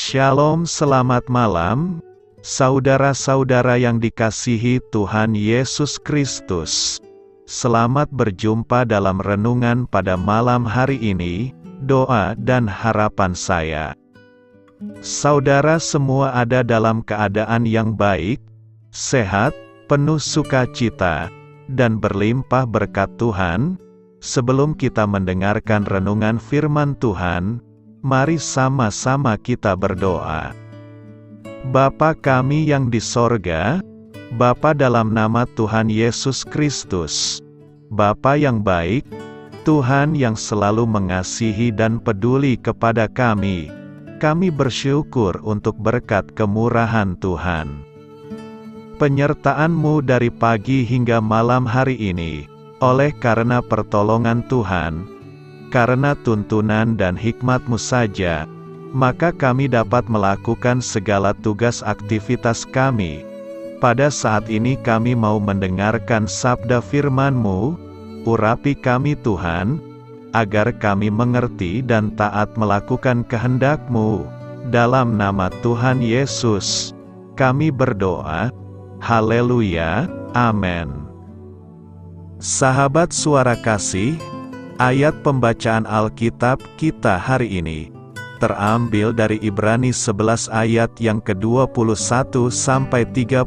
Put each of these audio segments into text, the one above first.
Shalom, selamat malam, saudara-saudara yang dikasihi Tuhan Yesus Kristus. Selamat berjumpa dalam renungan pada malam hari ini, doa dan harapan saya. Saudara semua ada dalam keadaan yang baik, sehat, penuh sukacita, dan berlimpah berkat Tuhan. Sebelum kita mendengarkan renungan firman Tuhan, mari sama-sama kita berdoa. Bapa kami yang di sorga, Bapa dalam nama Tuhan Yesus Kristus, Bapa yang baik, Tuhan yang selalu mengasihi dan peduli kepada kami bersyukur untuk berkat kemurahan Tuhan. Penyertaan-Mu dari pagi hingga malam hari ini, oleh karena pertolongan Tuhan, karena tuntunan dan hikmat-Mu saja, maka kami dapat melakukan segala tugas aktivitas kami. Pada saat ini kami mau mendengarkan sabda firman-Mu, urapi kami Tuhan, agar kami mengerti dan taat melakukan kehendak-Mu. Dalam nama Tuhan Yesus, kami berdoa. Haleluya, amin. Sahabat suara kasih, ayat pembacaan Alkitab kita hari ini terambil dari Ibrani 11 ayat yang ke-21 sampai 30.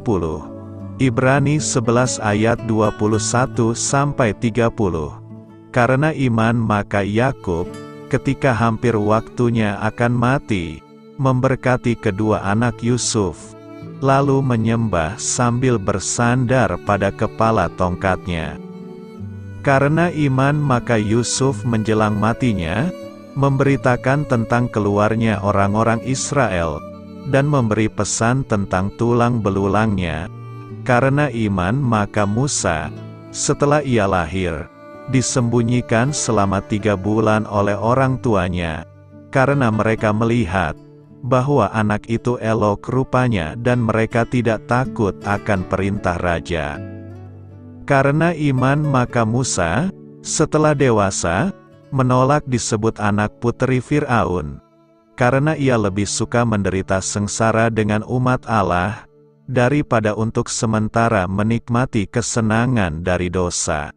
Ibrani 11 ayat 21 sampai 30. Karena iman maka Yakub, ketika hampir waktunya akan mati, memberkati kedua anak Yusuf, lalu menyembah sambil bersandar pada kepala tongkatnya. Karena iman maka Yusuf menjelang matinya, memberitakan tentang keluarnya orang-orang Israel, dan memberi pesan tentang tulang belulangnya. Karena iman maka Musa, setelah ia lahir, disembunyikan selama 3 bulan oleh orang tuanya, karena mereka melihat bahwa anak itu elok rupanya dan mereka tidak takut akan perintah raja. Karena iman maka Musa, setelah dewasa, menolak disebut anak putri Fir'aun, karena ia lebih suka menderita sengsara dengan umat Allah, daripada untuk sementara menikmati kesenangan dari dosa.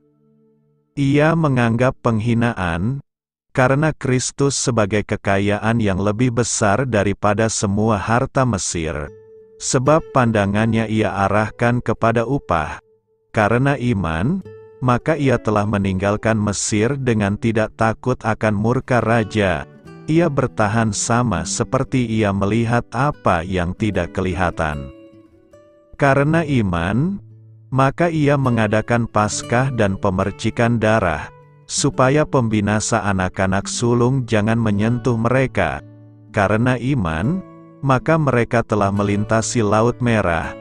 Ia menganggap penghinaan, karena Kristus sebagai kekayaan yang lebih besar daripada semua harta Mesir, sebab pandangannya ia arahkan kepada upah. Karena iman, maka ia telah meninggalkan Mesir dengan tidak takut akan murka raja. Ia bertahan sama seperti ia melihat apa yang tidak kelihatan. Karena iman, maka ia mengadakan Paskah dan pemercikan darah, supaya pembinasa anak-anak sulung jangan menyentuh mereka. Karena iman, maka mereka telah melintasi Laut Merah,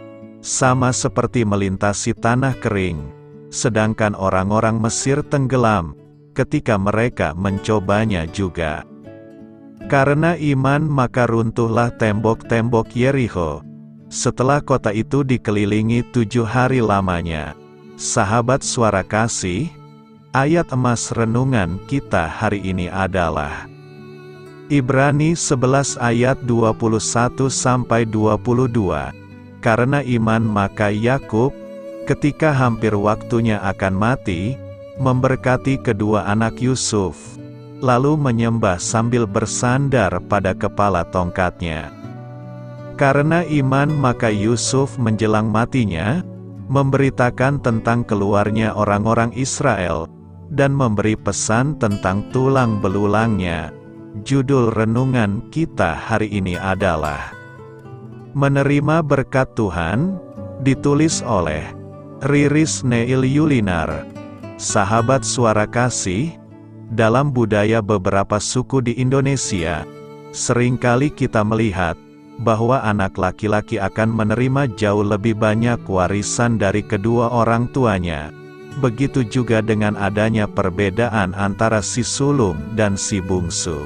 sama seperti melintasi tanah kering, sedangkan orang-orang Mesir tenggelam, ketika mereka mencobanya juga. Karena iman maka runtuhlah tembok-tembok Yerikho, setelah kota itu dikelilingi 7 hari lamanya. Sahabat suara kasih, ayat emas renungan kita hari ini adalah Ibrani 11 ayat 21 sampai 22. Karena iman maka Yakub, ketika hampir waktunya akan mati, memberkati kedua anak Yusuf, lalu menyembah sambil bersandar pada kepala tongkatnya. Karena iman maka Yusuf menjelang matinya, memberitakan tentang keluarnya orang-orang Israel, dan memberi pesan tentang tulang belulangnya. Judul renungan kita hari ini adalah Menerima Berkat Tuhan, ditulis oleh Riris Neil Yulinar. Sahabat suara kasih, dalam budaya beberapa suku di Indonesia, seringkali kita melihat bahwa anak laki-laki akan menerima jauh lebih banyak warisan dari kedua orang tuanya. Begitu juga dengan adanya perbedaan antara si sulung dan si bungsu.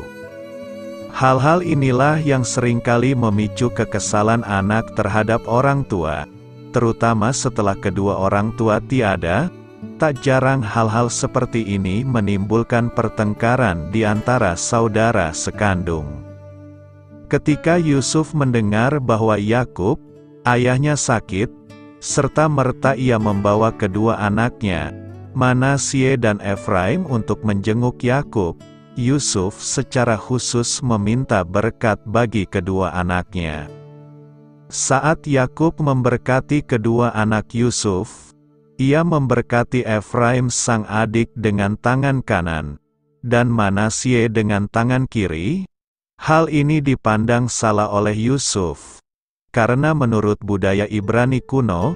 Hal-hal inilah yang seringkali memicu kekesalan anak terhadap orang tua, terutama setelah kedua orang tua tiada. Tak jarang hal-hal seperti ini menimbulkan pertengkaran di antara saudara sekandung. Ketika Yusuf mendengar bahwa Yakub, ayahnya sakit, serta-merta ia membawa kedua anaknya, Manasye dan Efraim untuk menjenguk Yakub, Yusuf secara khusus meminta berkat bagi kedua anaknya. Saat Yakub memberkati kedua anak Yusuf, ia memberkati Efraim sang adik dengan tangan kanan, dan Manasye dengan tangan kiri. Hal ini dipandang salah oleh Yusuf, karena menurut budaya Ibrani kuno,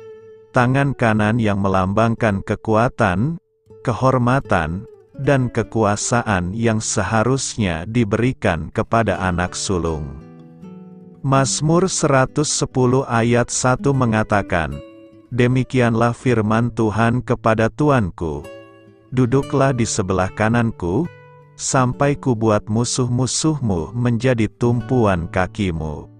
tangan kanan yang melambangkan kekuatan, kehormatan, dan kekuasaan yang seharusnya diberikan kepada anak sulung. Mazmur 110 ayat 1 mengatakan, "Demikianlah firman Tuhan kepada Tuanku, duduklah di sebelah kananku, sampai kubuat musuh-musuhmu menjadi tumpuan kakimu."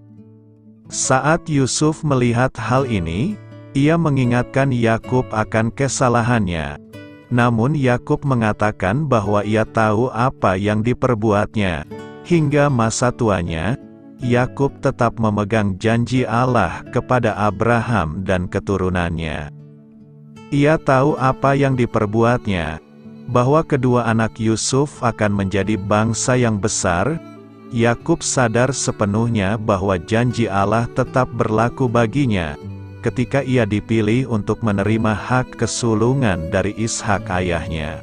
Saat Yusuf melihat hal ini, ia mengingatkan Yakub akan kesalahannya. Namun Yakub mengatakan bahwa ia tahu apa yang diperbuatnya. Hingga masa tuanya, Yakub tetap memegang janji Allah kepada Abraham dan keturunannya. Ia tahu apa yang diperbuatnya, bahwa kedua anak Yusuf akan menjadi bangsa yang besar. Yakub sadar sepenuhnya bahwa janji Allah tetap berlaku baginya, ketika ia dipilih untuk menerima hak kesulungan dari Ishak ayahnya.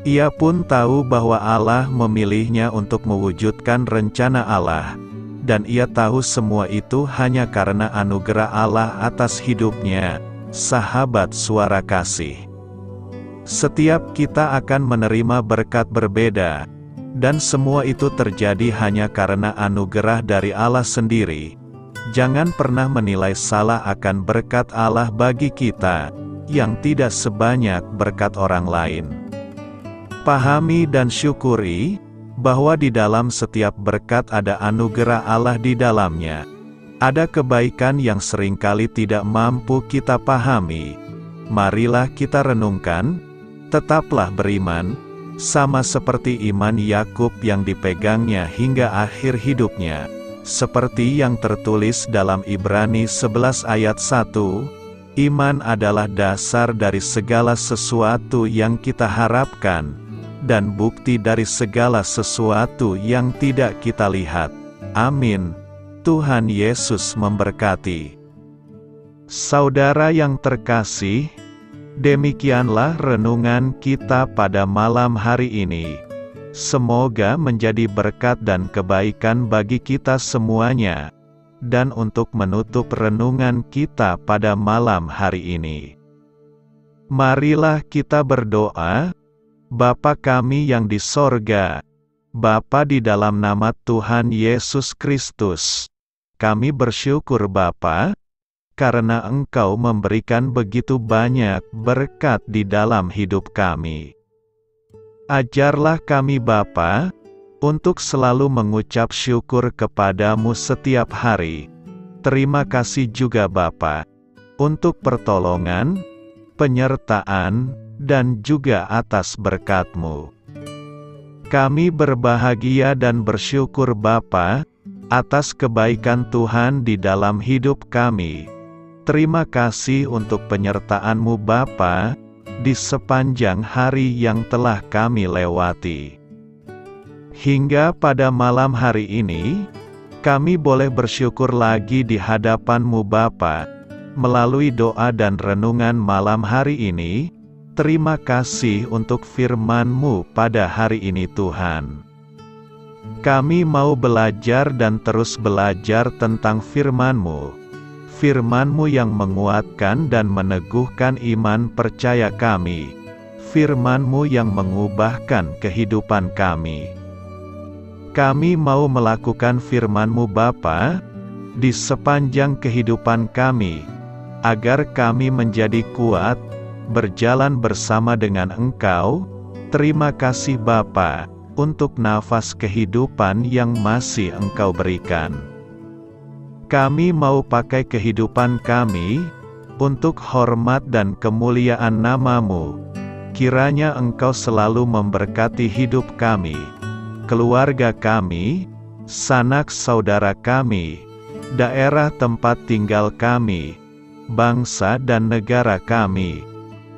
Ia pun tahu bahwa Allah memilihnya untuk mewujudkan rencana Allah, dan ia tahu semua itu hanya karena anugerah Allah atas hidupnya. Sahabat Suara Kasih, setiap kita akan menerima berkat berbeda, dan semua itu terjadi hanya karena anugerah dari Allah sendiri. Jangan pernah menilai salah akan berkat Allah bagi kita, yang tidak sebanyak berkat orang lain. Pahami dan syukuri, bahwa di dalam setiap berkat ada anugerah Allah di dalamnya. Ada kebaikan yang seringkali tidak mampu kita pahami. Marilah kita renungkan, tetaplah beriman, sama seperti iman Yakub yang dipegangnya hingga akhir hidupnya. Seperti yang tertulis dalam Ibrani 11 ayat 1, iman adalah dasar dari segala sesuatu yang kita harapkan, dan bukti dari segala sesuatu yang tidak kita lihat. Amin. Tuhan Yesus memberkati. Saudara yang terkasih, demikianlah renungan kita pada malam hari ini. Semoga menjadi berkat dan kebaikan bagi kita semuanya. Dan untuk menutup renungan kita pada malam hari ini, marilah kita berdoa. Bapa kami yang di sorga, Bapa, di dalam nama Tuhan Yesus Kristus, kami bersyukur Bapa, karena Engkau memberikan begitu banyak berkat di dalam hidup kami. Ajarlah kami Bapa, untuk selalu mengucap syukur kepadamu setiap hari. Terima kasih juga Bapa, untuk pertolongan, penyertaan, dan juga atas berkat-Mu. Kami berbahagia dan bersyukur Bapa, atas kebaikan Tuhan di dalam hidup kami. Terima kasih untuk penyertaan-Mu Bapa, di sepanjang hari yang telah kami lewati. Hingga pada malam hari ini, kami boleh bersyukur lagi di hadapan-Mu Bapa, melalui doa dan renungan malam hari ini. Terima kasih untuk firman-Mu pada hari ini Tuhan. Kami mau belajar dan terus belajar tentang firman-Mu. Firman-Mu yang menguatkan dan meneguhkan iman percaya kami. Firman-Mu yang mengubahkan kehidupan kami. Kami mau melakukan firman-Mu Bapa, di sepanjang kehidupan kami, agar kami menjadi kuat, berjalan bersama dengan Engkau. Terima kasih Bapa, untuk nafas kehidupan yang masih Engkau berikan. Kami mau pakai kehidupan kami, untuk hormat dan kemuliaan nama-Mu. Kiranya Engkau selalu memberkati hidup kami, keluarga kami, sanak saudara kami, daerah tempat tinggal kami, bangsa dan negara kami,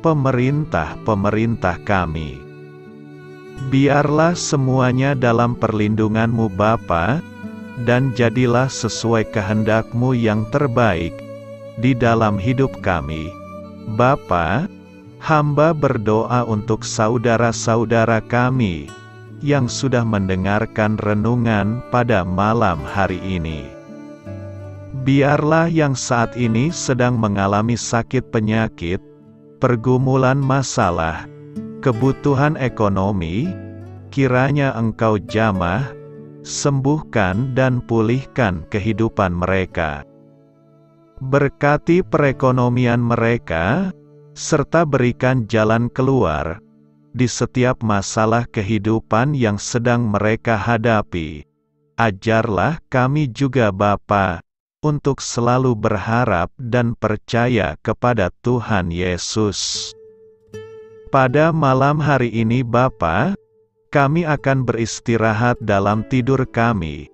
pemerintah-pemerintah kami. Biarlah semuanya dalam perlindungan-Mu Bapa, dan jadilah sesuai kehendak-Mu yang terbaik di dalam hidup kami. Bapa, hamba berdoa untuk saudara-saudara kami yang sudah mendengarkan renungan pada malam hari ini. Biarlah yang saat ini sedang mengalami sakit penyakit, pergumulan masalah, kebutuhan ekonomi, kiranya Engkau jamah, sembuhkan dan pulihkan kehidupan mereka. Berkati perekonomian mereka, serta berikan jalan keluar di setiap masalah kehidupan yang sedang mereka hadapi. Ajarlah kami juga Bapa, untuk selalu berharap dan percaya kepada Tuhan Yesus. Pada malam hari ini Bapa, kami akan beristirahat dalam tidur kami.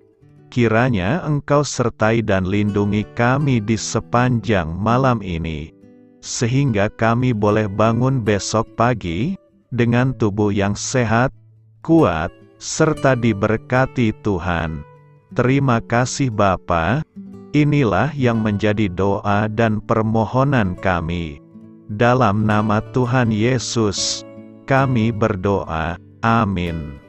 Kiranya Engkau sertai dan lindungi kami di sepanjang malam ini, sehingga kami boleh bangun besok pagi dengan tubuh yang sehat, kuat, serta diberkati Tuhan. Terima kasih Bapa. Inilah yang menjadi doa dan permohonan kami. Dalam nama Tuhan Yesus, kami berdoa. Amin.